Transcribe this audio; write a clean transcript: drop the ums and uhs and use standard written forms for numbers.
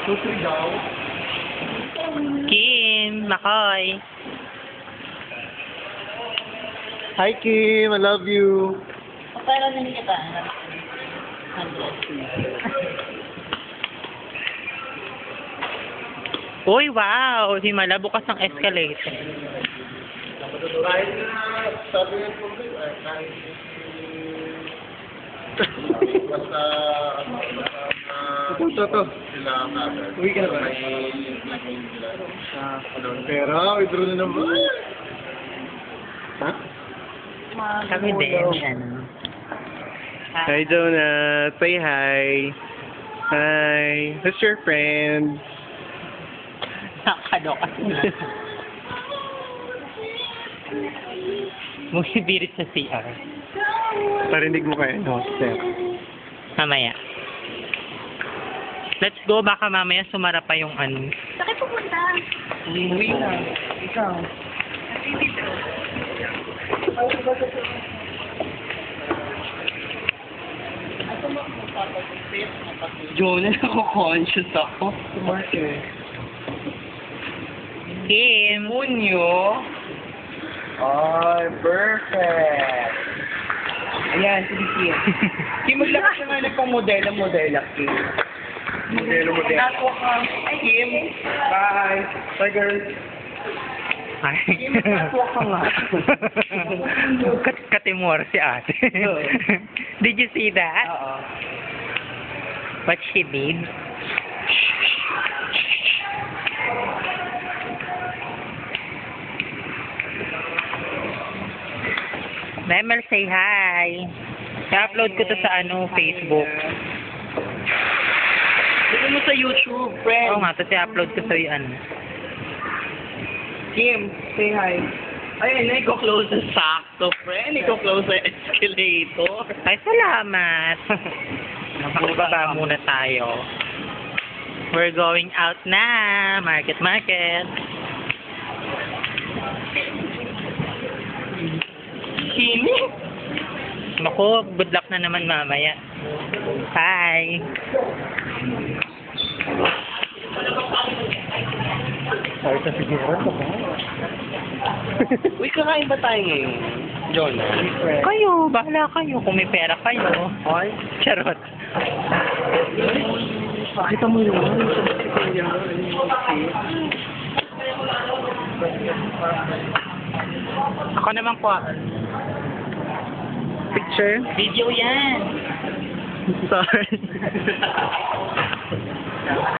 Susi daw. Kim, Makoy. Hi Kim, I love you. Pero nini kita. 100. Uy, wow! Si Mala bukas ang escalator. Kahit na sabi ng tubig, kahit basta ito. Sila kagad. Uwi ka na ba? Pera, withdraw na naman. Ha? Kami din, ano. Hi Jonah, say hi. Hi, who's your friend? Nakakaloka sila. Bumibirit sa CR. Parinig mo kayo, no? Step. Mamaya. Let's go, baka mamaya sumara pa yung ano. Saan kayo pupunta? Uwi na. Ikaw. Jonah, ako-conscious ako. Market. Kim! Munyo. Ay, perfect. Ayan, sige, Kim. Kim, maglakad ka nga nagpang-modela, Kim. Modelo. Kim, bye. Bye, girls. Ay. Kim, mag-catwalk ka nga. Katimor si ate. Did you see that? Oo. What she did? Memel, say hi. I-upload ko to sa Facebook. Dito mo sa YouTube, friend. Oo nga, tapos i-upload ko sa Kim, say hi. Ayun, iko-close sa sakto, friend. Iko-close sa escalator. Ay, salamat. Magbaba muna tayo. We're going out na. Market. Kimi? Naku, good luck na naman mamaya. Bye. Sorry sa siguro. Uy, kakain ba tayo ngayon? Jonah? Kayo, bahala kayo. Kung may pera kayo. Ay? Charot. Pakita mo yun. Ako naman po. Picture? Video yan. Sorry.